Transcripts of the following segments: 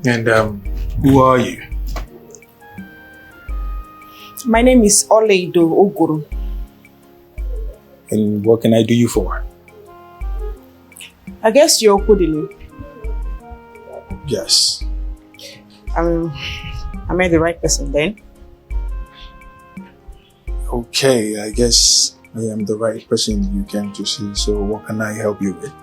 And who are you? My name is Yul Edochie. And what can I do you for? I guess you're Okoli. Yes. Am I the right person then? Okay, I guess I am the right person you came to see. So what can I help you with?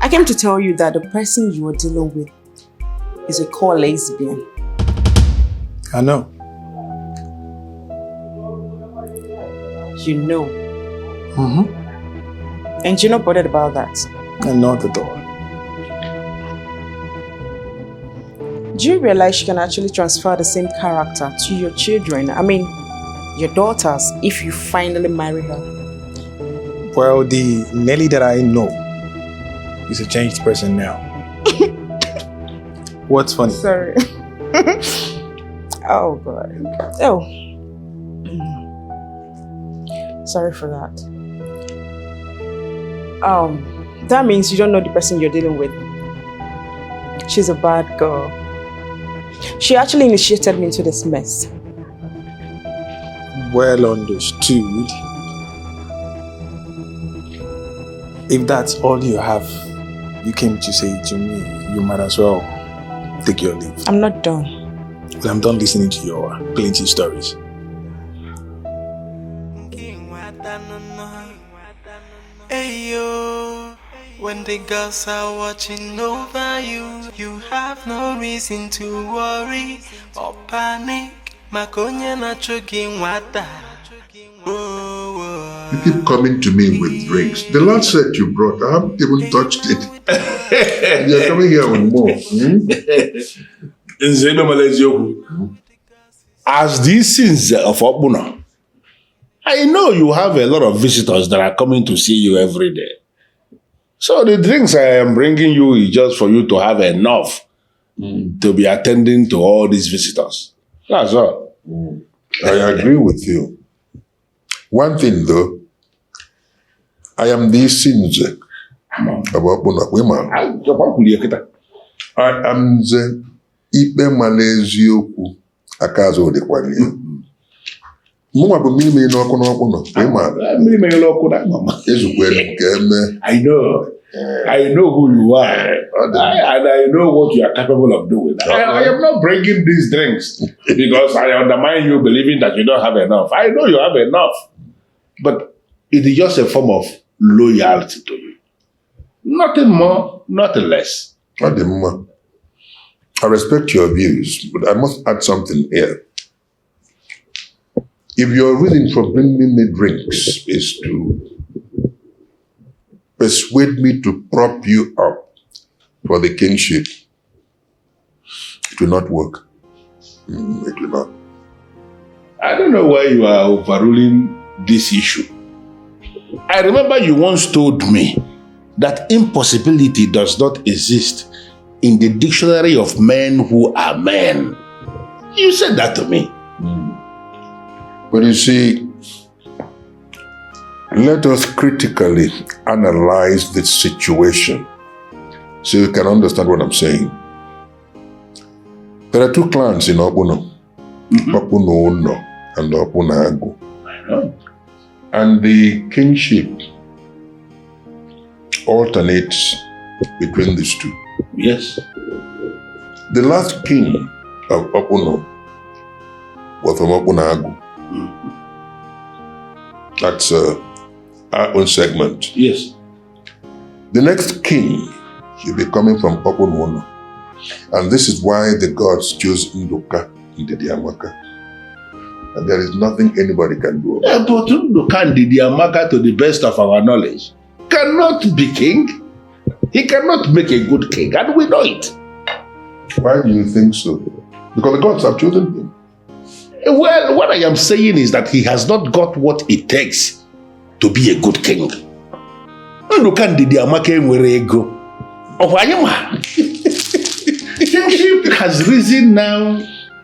I came to tell you that the person you are dealing with is a core lesbian. I know. You know. Mm-hmm. And you're not bothered about that? And not at all. Do you realize you can actually transfer the same character to your children? I mean, your daughters, if you finally marry her. Well, the Nelly that I know is a changed person now. What's funny? Sorry. Oh, God. Oh. Sorry for that. That means you don't know the person you're dealing with. She's a bad girl. She actually initiated me into this mess. Well understood. If that's all you have, you came to say to me, you might as well take your leave. I'm not done. Well, I'm done listening to your plenty stories. Ayo, when the girls are watching over you, you have no reason to worry or panic. Makonya na chogi wata. You keep coming to me with drinks. The last set you brought, I haven't even touched it. You're coming here with more. As these sins of Obuna, I know you have a lot of visitors that are coming to see you every day. So the drinks I am bringing you is just for you to have enough to be attending to all these visitors. That's all. I agree with you. One thing though, I am the sins of Obuna women. I am the Ipe Malaysioku Akazo de Kwani. Mama bụ mmiri mmiri n'ọkụ n'ọkụ nọ. Mmiri mmiri n'ọkụ na mama. Ezukwere nke eme. I know who you are. And I know what you are capable of doing. I am not bringing these drinks because I undermine you believing that you don't have enough. I know you have enough. But it is just a form of loyalty to you. Nothing more, nothing less. I respect your views, but I must add something here. If your reason for bringing me drinks is to persuade me to prop you up for the kingship, it will not work. It will not. I don't know why you are overruling this issue. I remember you once told me that impossibility does not exist in the dictionary of men who are men. You said that to me. But you see, let us critically analyze this situation so you can understand what I'm saying. There are two clans in Opuno, Opuno Uno and Opuno Agu. I know. And the kingship alternates between these two. Yes. The last king of Opuno was from Opuno Agu. That's our own segment. Yes. The next king should be coming from Opuno. And this is why the gods chose Nduka in the Diamaka. And there is nothing anybody can do about it. But Nduka in the Diamaka, to the best of our knowledge, cannot be king. He cannot make a good king, and we know it. Why do you think so? Because the gods have chosen him. Well, what I am saying is that he has not got what it takes to be a good king. Kingship has risen now.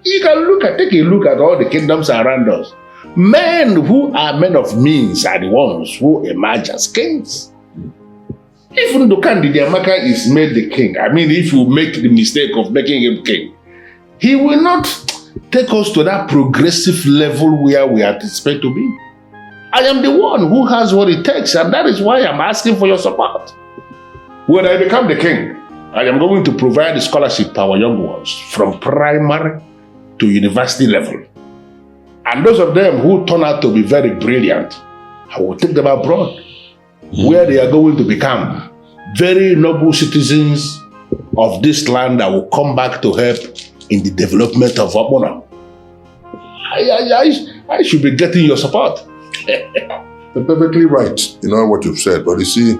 You can take a look at all the kingdoms around us. Men who are men of means are the ones who emerge as kings. If Ndukandi Diamaka is made the king, I mean, if you make the mistake of making him king, he will not take us to that progressive level where we anticipate to be. I am the one who has what it takes, and that is why I'm asking for your support. When I become the king, I am going to provide a scholarship to our young ones from primary to university level. And those of them who turn out to be very brilliant, I will take them abroad, where they are going to become very noble citizens of this land that will come back to help in the development of Obona. I should be getting your support. You're perfectly right in all what you've said, but you see,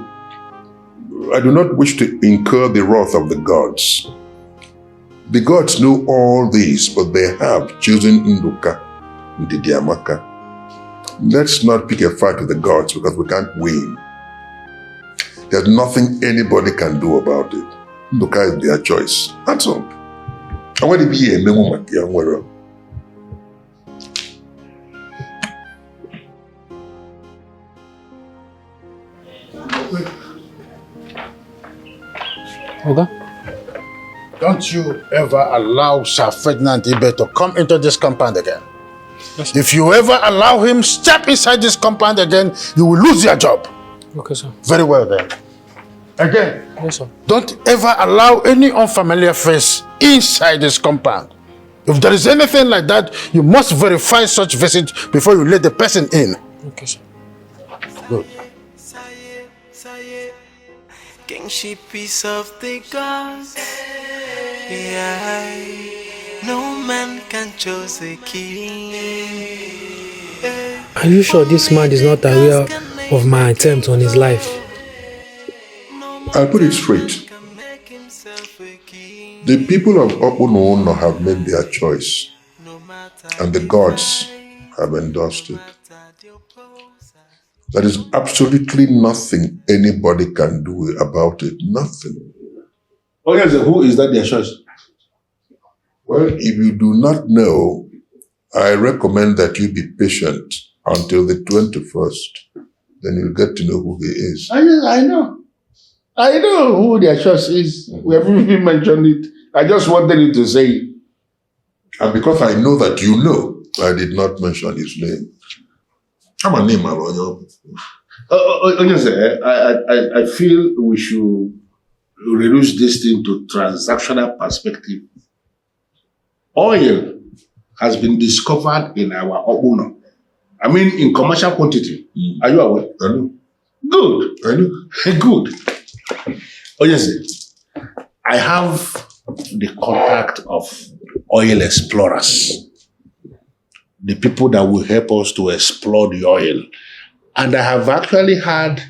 I do not wish to incur the wrath of the gods. The gods know all this, but they have chosen Nduka, Ndidiamaka. Let's not pick a fight with the gods because we can't win. There's nothing anybody can do about it. Nduka is their choice. That's all. I want to be a memo. Okay. Don't you ever allow Sir Ferdinand Ibe to come into this compound again. Yes, if you ever allow him step inside this compound again, you will lose your job. Okay, sir. Very well then. Again, yes, sir. Don't ever allow any unfamiliar face inside this compound. If there is anything like that, you must verify such visit before you let the person in. Okay, sir. Good. Kingship is of the gods. Yeah, no man can choose a king. Are you sure this man is not aware of my attempt on his life? I'll put it straight. The people of Opuno have made their choice, and the gods have endorsed it. There is absolutely nothing anybody can do about it. Nothing. Oh yes, who is that their choice? Well, if you do not know, I recommend that you be patient until the 21st. Then you'll get to know who he is. I know. I know who their choice is. We haven't even mentioned it. I just wanted you to say it. And because I know that you know, I did not mention his name. I'm a name, I feel we should reduce this thing to transactional perspective. Oil has been discovered in our Obuno. I mean, in commercial quantity. Are you aware? I know. Good. I know. Good. I have the contact of oil explorers. The people that will help us to explore the oil. And I have actually had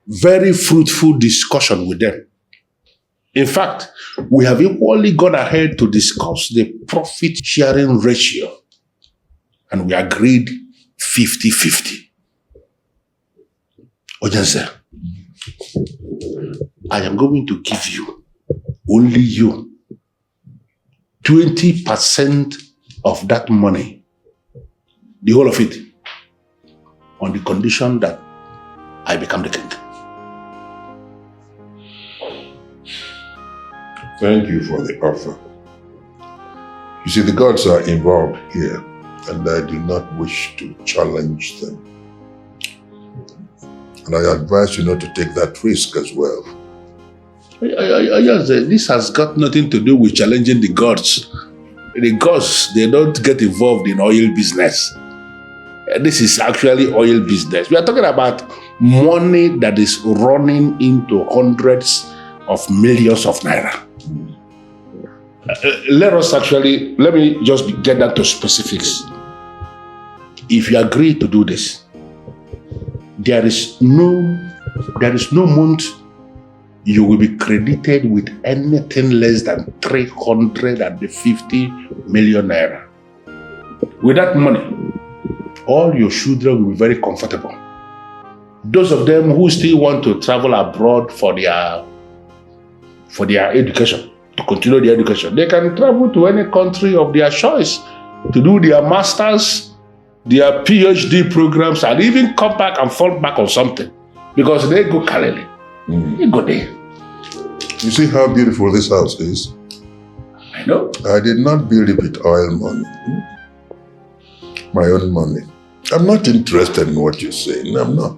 very fruitful discussion with them. In fact, we have equally gone ahead to discuss the profit sharing ratio. And we agreed 50-50. Ojense, I am going to give you, only you, 20% of that money, the whole of it, on the condition that I become the king. Thank you for the offer. You see, the gods are involved here, and I do not wish to challenge them. And I advise you not to take that risk as well. Yes, this has got nothing to do with challenging the gods. The gods, they don't get involved in oil business. This is actually oil business. We are talking about money that is running into hundreds of millions of naira. Let me just get down to specifics. If you agree to do this, there is no month you will be credited with anything less than 350 million naira. With that money, all your children will be very comfortable. Those of them who still want to travel abroad for their education, to continue their education, they can travel to any country of their choice to do their masters, their PhD programs, and even come back and fall back on something because they go Kalele. You go there. You see how beautiful this house is? I know. I did not build it with oil money. My own money. I'm not interested in what you're saying. I'm not.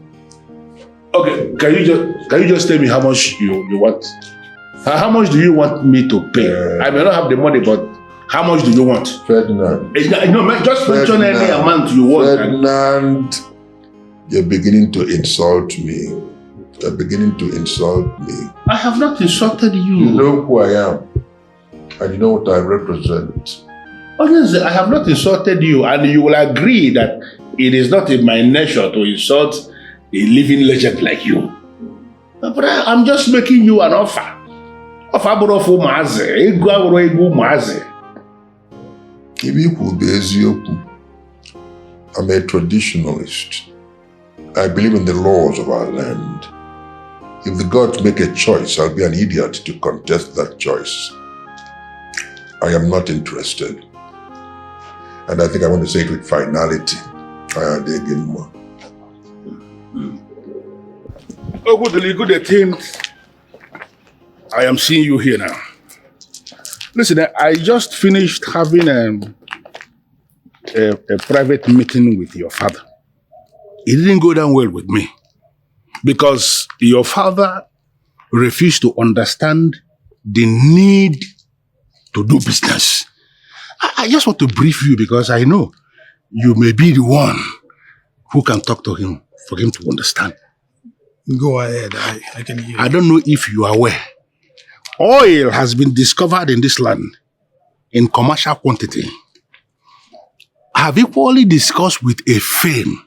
Okay, can you just tell me how much you want? How much do you want me to pay? I may not have the money, but how much do you want? Ferdinand. No, just mention any amount you want. Ferdinand, you're beginning to insult me. You're beginning to insult me. I have not insulted you. You know who I am. And you know what I represent. Honestly, I have not insulted you, and you will agree that it is not in my nature to insult a living legend like you. But I'm just making you an offer. Offer for Maze. I'm a traditionalist. I believe in the laws of our land. If the gods make a choice, I'll be an idiot to contest that choice. I am not interested. And I think I want to say it with finality. I good thing. I am seeing you here now. Listen, I just finished having a private meeting with your father. It didn't go down well with me because your father refused to understand the need to do business. I just want to brief you because I know you may be the one who can talk to him for him to understand. Go ahead, I can hear you. I don't know if you are aware. Oil has been discovered in this land in commercial quantity. I have equally discussed with a firm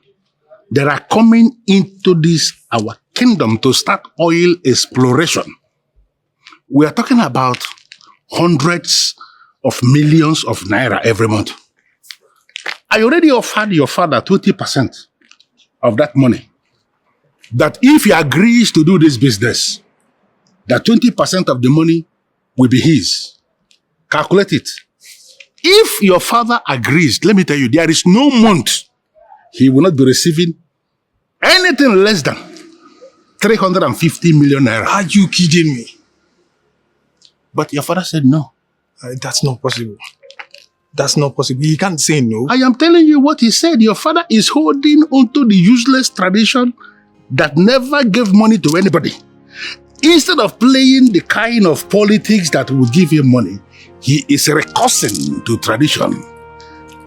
that are coming into this, our kingdom, to start oil exploration. We are talking about hundreds of millions of naira every month. I already offered your father 20% of that money. That if he agrees to do this business, that 20% of the money will be his. Calculate it. If your father agrees, let me tell you, there is no month he will not be receiving anything less than 350 million naira. Are you kidding me? But your father said no. That's not possible. That's not possible. He can't say no. I am telling you what he said. Your father is holding onto the useless tradition that never gave money to anybody. Instead of playing the kind of politics that will give him money, he is recursing to tradition.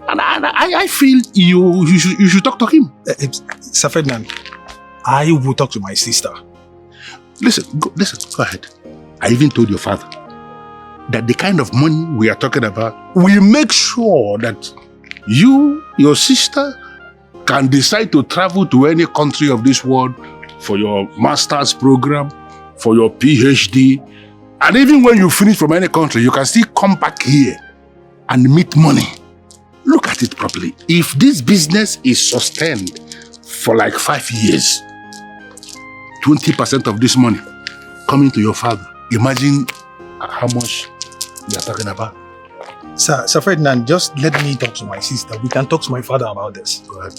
And I feel you should talk to him. Sir Ferdinand, I will talk to my sister. Listen, go ahead. I even told your father that the kind of money we are talking about will make sure that you, your sister, can decide to travel to any country of this world for your master's program, for your PhD, and even when you finish from any country, you can still come back here and meet money. Look at it properly. If this business is sustained for like 5 years, 20% of this money coming to your father, imagine how much we are talking about. Sir Ferdinand, just let me talk to my sister. We can talk to my father about this. Go ahead.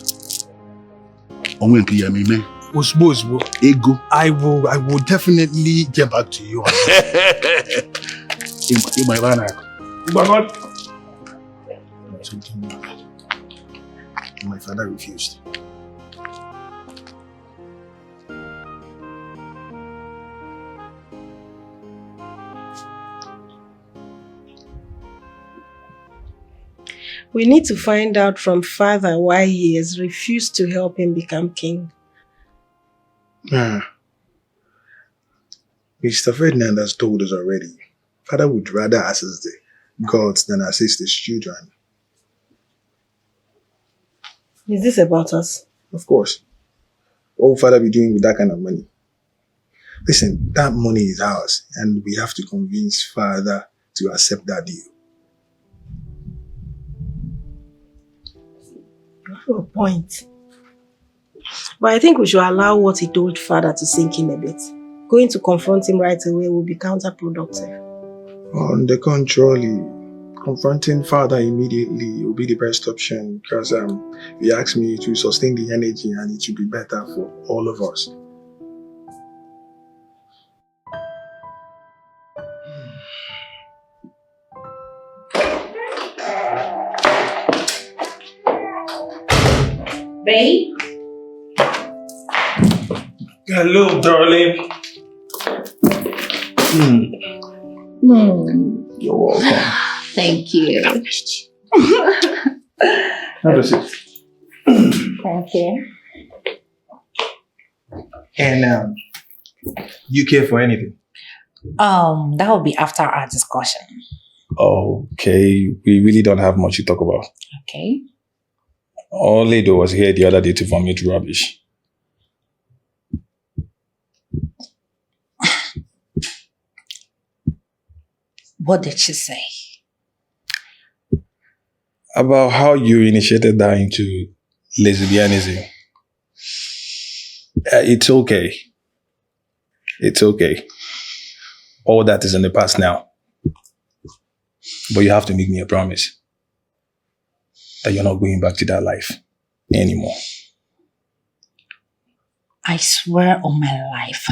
Osbo. Ego. I will definitely get back to you on My father refused. We need to find out from father why he has refused to help him become king. Mr. Ferdinand has told us already. Father would rather assist the gods than assist his children. Is this about us? Of course. What will father be doing with that kind of money? Listen, that money is ours, and we have to convince father to accept that deal. You have a point. But I think we should allow what he told father to sink in a bit. Going to confront him right away will be counterproductive. On the contrary, confronting father immediately will be the best option because he asked me to sustain the energy and it should be better for all of us. Babe? Hello, darling. You're welcome. Thank you. Have a seat. Thank you. And you care for anything? That will be after our discussion. Okay, we really don't have much to talk about. Okay. All Lady was here the other day to vomit rubbish. What did she say? About how you initiated that into lesbianism. It's okay. It's okay. All that is in the past now. But you have to make me a promise that you're not going back to that life anymore. I swear on my life,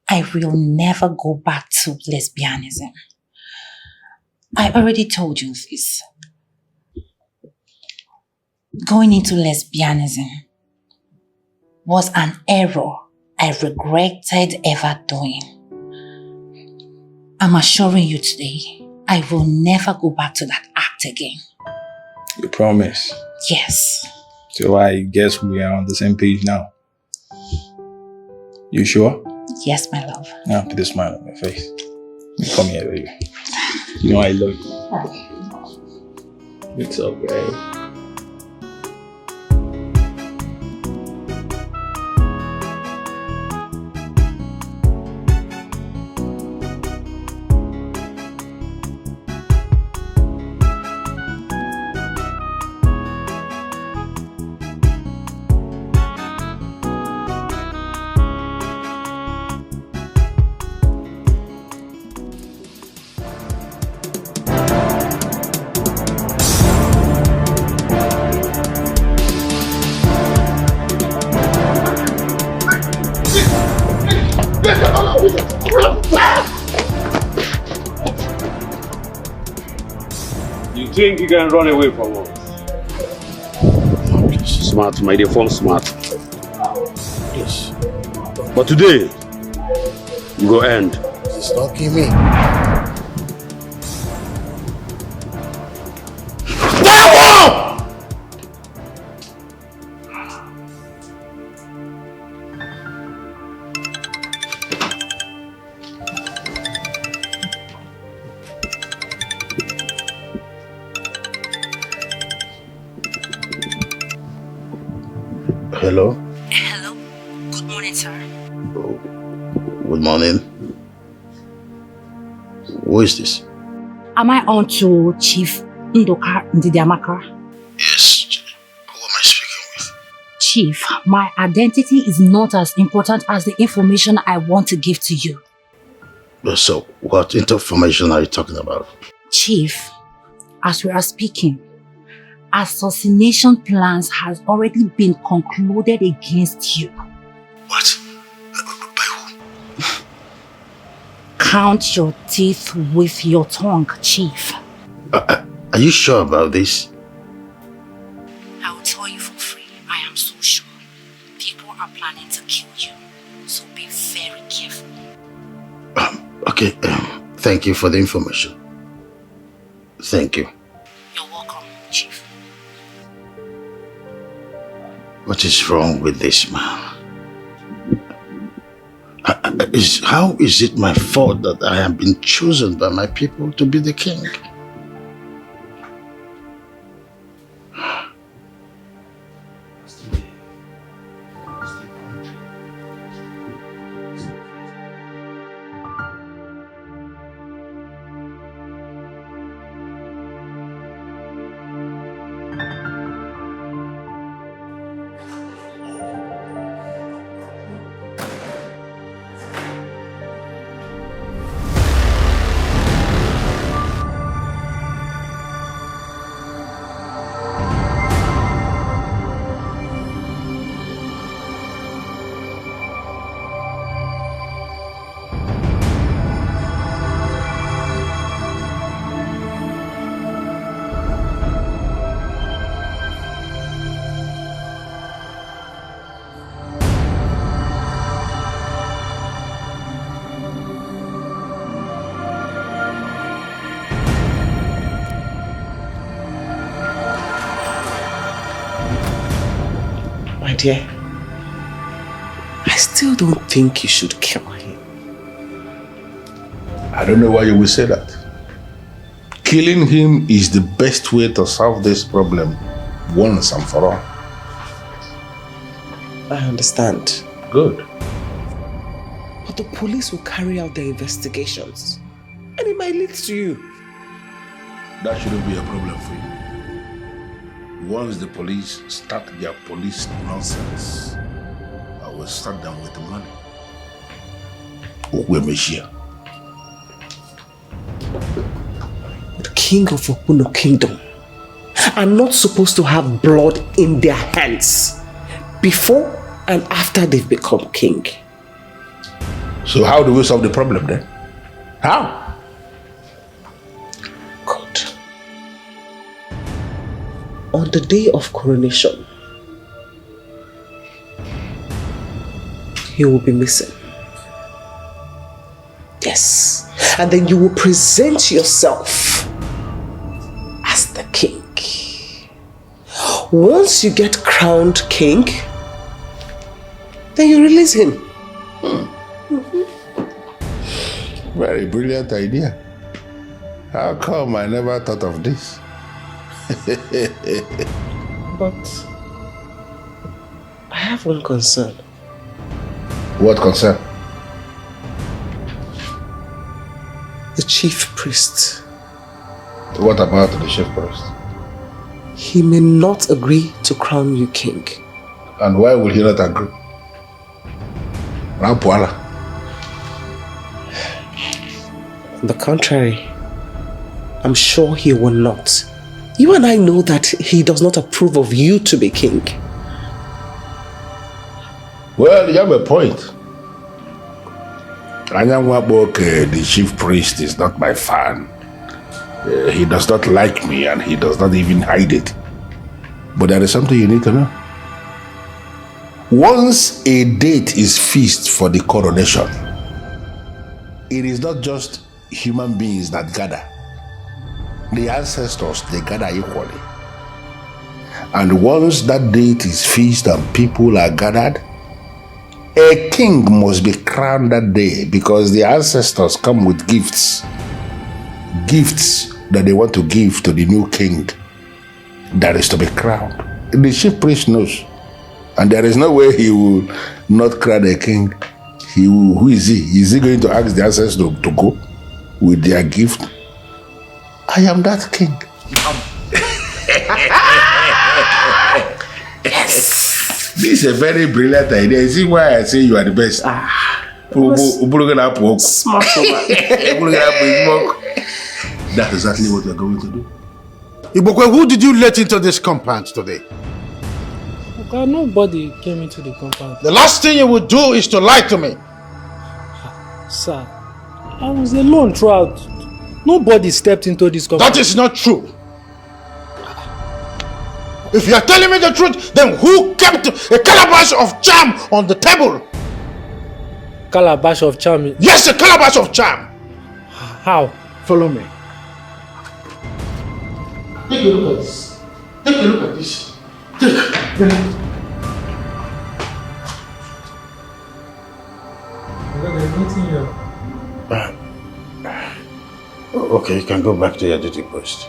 I will never go back to lesbianism. I already told you this. Going into lesbianism was an error I regretted ever doing. I'm assuring you today, I will never go back to that act again. You promise? Yes. So I guess we are on the same page now. You sure? Yes, my love. Now put a smile on your face. Come here, baby. You know I love you. It's okay. You think you can run away from us? Smart, my dear, form smart. Yes. But today, you go end. It's not kill me. Hello? Hello. Good morning, sir. Oh, good morning. Who is this? Am I on to Chief Ndoka Ndidiamaka? Yes. Who am I speaking with? Chief, my identity is not as important as the information I want to give to you. So, what information are you talking about? Chief, as we are speaking, assassination plans has already been concluded against you. What? By who? Count your teeth with your tongue, Chief. Are you sure about this? I will tell you for free. I am so sure. People are planning to kill you, so be very careful. Okay, thank you for the information. Thank you. You're welcome, Chief. What is wrong with this man? How is it my fault that I have been chosen by my people to be the king? My dear, I still don't think you should kill him. I don't know why you will say that. Killing him is the best way to solve this problem once and for all. I understand. Good. But the police will carry out their investigations. And it might lead to you. That shouldn't be a problem for you. Once the police start their police nonsense, I will start them with the money. The king of Okuno Kingdom are not supposed to have blood in their hands before and after they've become king. So how do we solve the problem then? How? God. On the day of coronation, he will be missing. Yes. And then you will present yourself as the king. Once you get crowned king, then you release him. Very brilliant idea. How come I never thought of this? But I have one concern. What concern? The chief priest. What about the chief priest? He may not agree to crown you king. And why will he not agree? Rampuala. On the contrary, I'm sure he will not. You and I know that he does not approve of you to be king. Well, you have a point. The chief priest is not my fan. He does not like me and he does not even hide it. But there is something you need to know. Once a date is fixed for the coronation, it is not just human beings that gather. The ancestors, they gather equally. And once that date is fixed and people are gathered, a king must be crowned that day because the ancestors come with gifts. Gifts that they want to give to the new king that is to be crowned. The chief priest knows. And there is no way he will not crown a king. Who is he? Is he going to ask the ancestors to go with their gift? I am that king. Yes. This is a very brilliant idea. You see why I say you are the best? Smart That's exactly what we are going to do. Ibokwe, who did you let into this compound today? Okay, nobody came into the compound. The last thing you would do is to lie to me. Sir, I was alone throughout. Nobody stepped into this compound. That is not true. If you are telling me the truth, then who kept a calabash of charm on the table? Calabash of charm? Yes, a calabash of charm. How? Follow me. Take a look at this. Take a look at this. There's nothing here. Okay, you can go back to your duty post.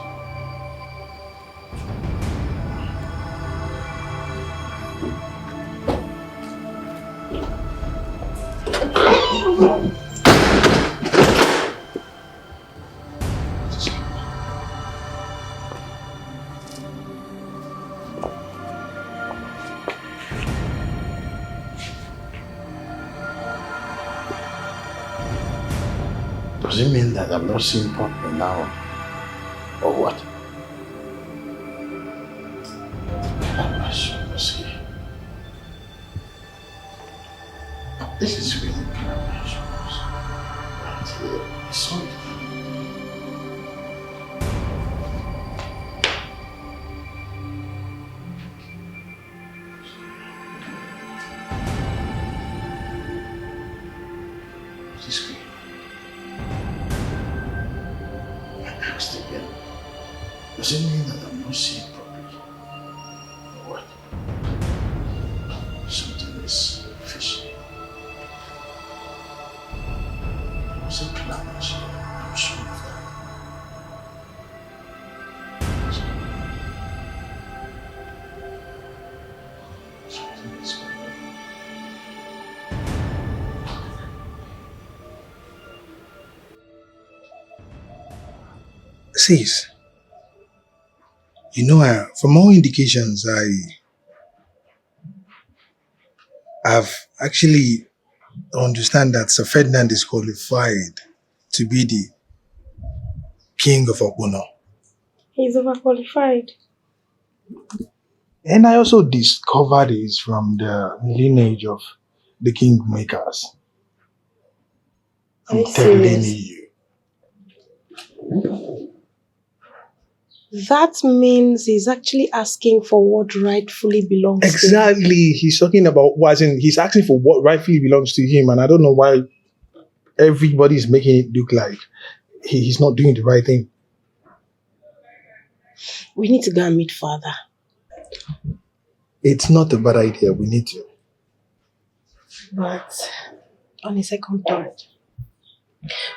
Does it mean that I'm not seeing properly now? Or what? This is really calabash. Right here. I saw it. This way. I asked again. Does it mean that I'm not seeing properly? Or what? Sis, from all indications, I've actually understand that Sir Ferdinand is qualified to be the king of Ogbono. He's overqualified. And I also discovered he's from the lineage of the kingmakers. I'm telling you. That means he's actually asking for what rightfully belongs to him. Exactly. He's talking about he's asking for what rightfully belongs to him, and I don't know why everybody's making it look like he's not doing the right thing. We need to go and meet Father. It's not a bad idea. We need to. But on a second thought,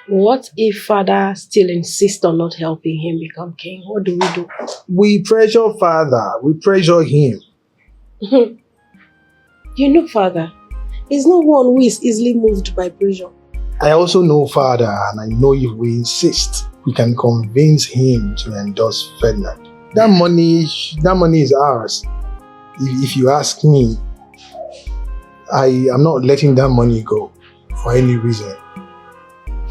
what if Father still insists on not helping him become king? What do we do? We pressure Father. We pressure him. You know Father, he's not one who is easily moved by pressure. I also know Father, and I know if we insist, we can convince him to endorse Ferdinand. That money is ours. If you ask me, I am not letting that money go for any reason.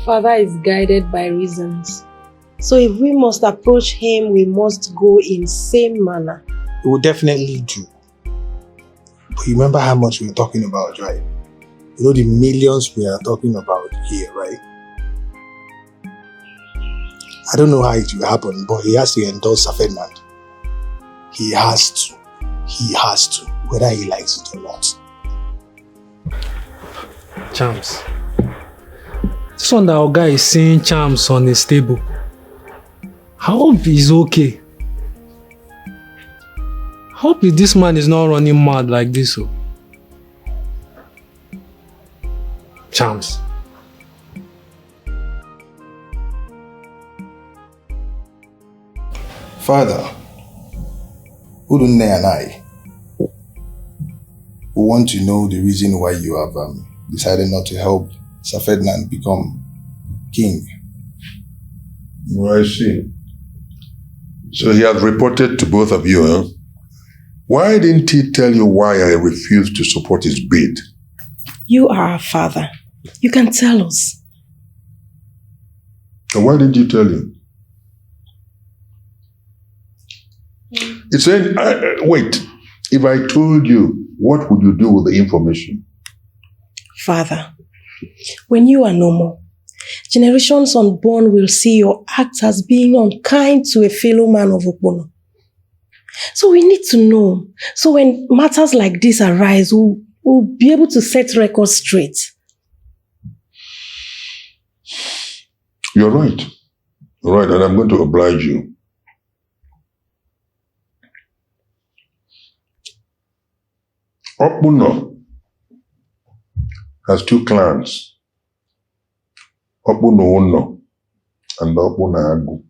Father is guided by reasons. So if we must approach him, we must go in same manner. We will definitely do. But you remember how much we're talking about, right? You know the millions we are talking about here, right? I don't know how it will happen, but he has to endorse Sir Ferdinand. He has to. He has to, whether he likes it or not. Charms. This one that our guy is seeing charms on his table. I hope he's okay. I hope this man is not running mad like this. Oh. Charms. Father, Udunne and I, we want to know the reason why you have decided not to help Sir Ferdinand become king. Well, I see. So he has reported to both of you, huh? Why didn't he tell you why I refused to support his bid? You are our father. You can tell us. And why didn't you tell him? He said, wait, if I told you, what would you do with the information? Father, when you are no more, generations unborn will see your acts as being unkind to a fellow man of Ogbono. So we need to know. So when matters like this arise, we'll be able to set records straight. You're right. You're right, and I'm going to oblige you. Ogbono has two clans, Ogbono Ono and Ogbono Agu.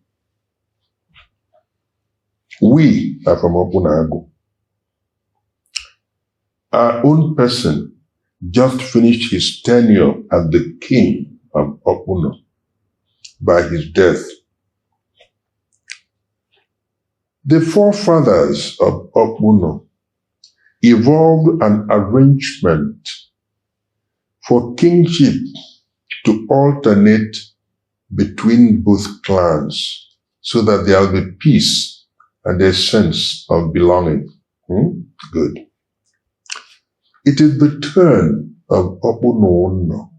We are from Ogbono Agu. Our own person just finished his tenure as the king of Ogbono by his death. The forefathers of Ogbono evolved an arrangement for kingship to alternate between both clans so that there will be peace and a sense of belonging. Good. It is the turn of Ogbono Ono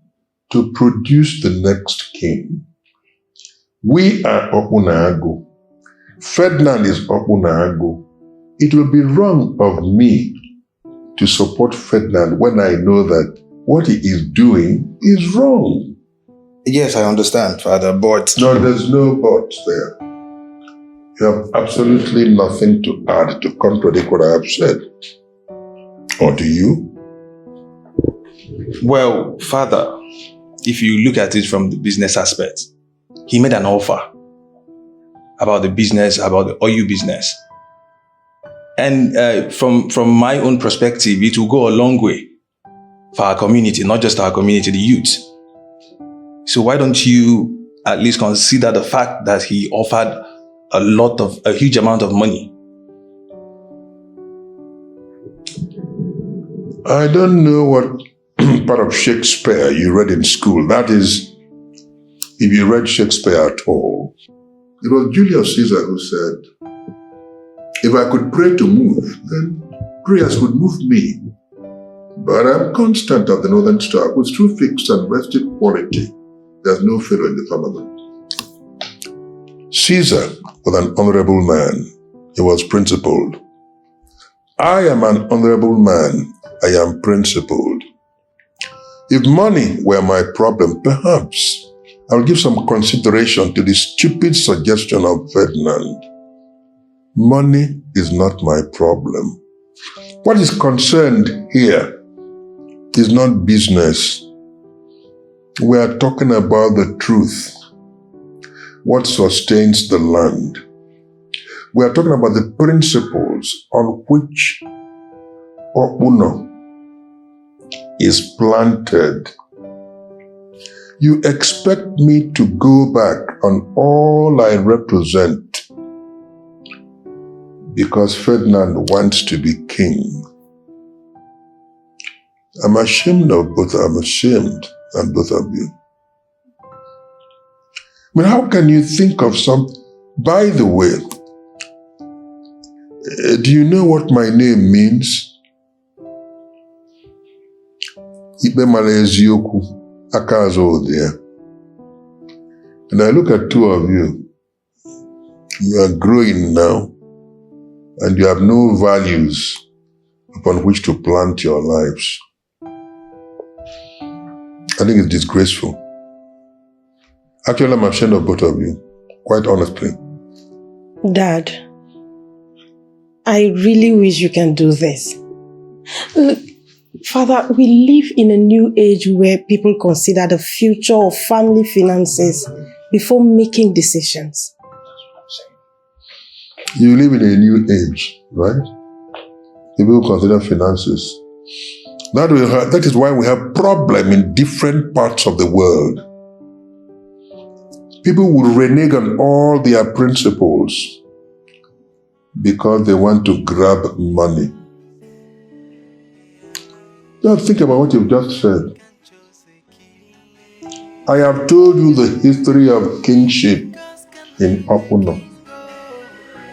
to produce the next king. We are Ogbono Agu. Ferdinand is Ogbono Agu. It will be wrong of me to support Ferdinand when I know that what he is doing is wrong. Yes, I understand, Father, but... No, there's no but there. You have absolutely nothing to add to contradict what I have said. Or do you? Well, Father, if you look at it from the business aspect, he made an offer about the business, about the oil business. And from my own perspective, it will go a long way for our community, not just our community, the youth. So why don't you at least consider the fact that he offered a huge amount of money. I don't know what part of Shakespeare you read in school. That is, if you read Shakespeare at all. It was Julius Caesar who said, if I could pray to move, then prayers would move me. But I'm constant of the Northern Star, with true fixed and rested quality. There's no failure in the firmament. Caesar was an honorable man. He was principled. I am an honorable man. I am principled. If money were my problem, perhaps I will give some consideration to the stupid suggestion of Ferdinand. Money is not my problem. What is concerned here is not business. We are talking about the truth. What sustains the land. We are talking about the principles on which Okuno is planted. You expect me to go back on all I represent because Ferdinand wants to be king. I'm ashamed of both. I'm ashamed of both of you. But how can you think of some... By the way, do you know what my name means? Ebele Okaro there. And I look at two of you. You are growing now, and you have no values upon which to plant your lives. I think it's disgraceful. Actually, I'm ashamed of both of you, quite honestly. Dad, I really wish you can do this. Look, Father, we live in a new age where people consider the future of family finances before making decisions. You live in a new age, right? People consider finances. That is why we have problem in different parts of the world. People will renege on all their principles because they want to grab money. Just think about what you've just said. I have told you the history of kingship in Okuno.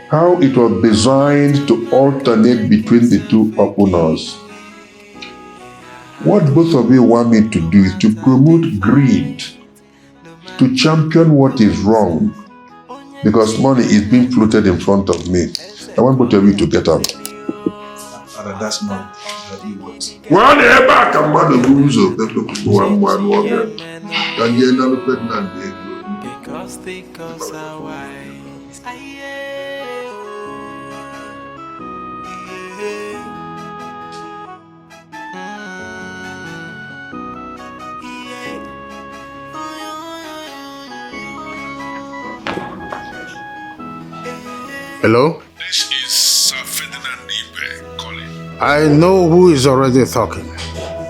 How it was designed to alternate between the two Okunos. What both of you want me to do is to promote greed, to champion what is wrong, because money is being floated in front of me. I want both of you to get out. Father, that's not what he wants. Because they goes our wise. Hello? This is Sir Ferdinand Ibe calling. I know who is already talking.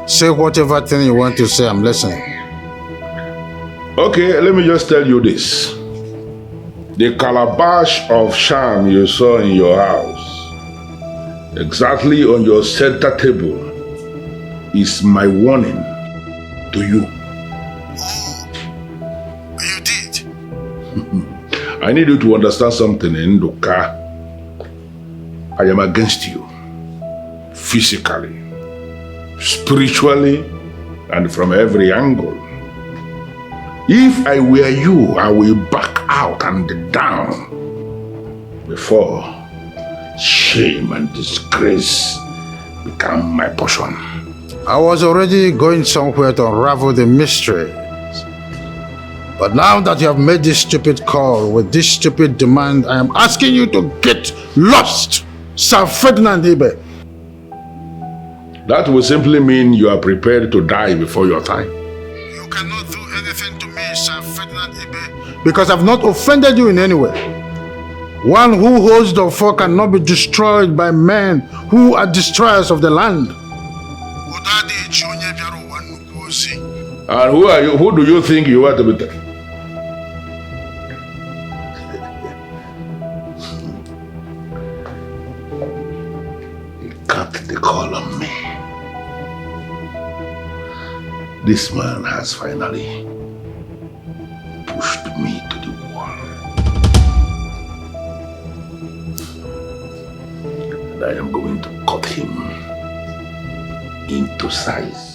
Say whatever thing you want to say, I'm listening. Okay, let me just tell you this. The calabash of sham you saw in your house, exactly on your center table, is my warning to you. You did? I need you to understand something, Nduka. I am against you. Physically, spiritually, and from every angle. If I were you, I will back out and down before shame and disgrace become my portion. I was already going somewhere to unravel the mystery. But now that you have made this stupid call with this stupid demand, I am asking you to get lost, Sir Ferdinand Ibe. That will simply mean you are prepared to die before your time. You cannot do anything to me, Sir Ferdinand Ibe, because I've not offended you in any way. One who holds the fork cannot be destroyed by men who are destroyers of the land. And who are you? Who do you think you are to be? all on me. This man has finally pushed me to the wall. And I am going to cut him into size.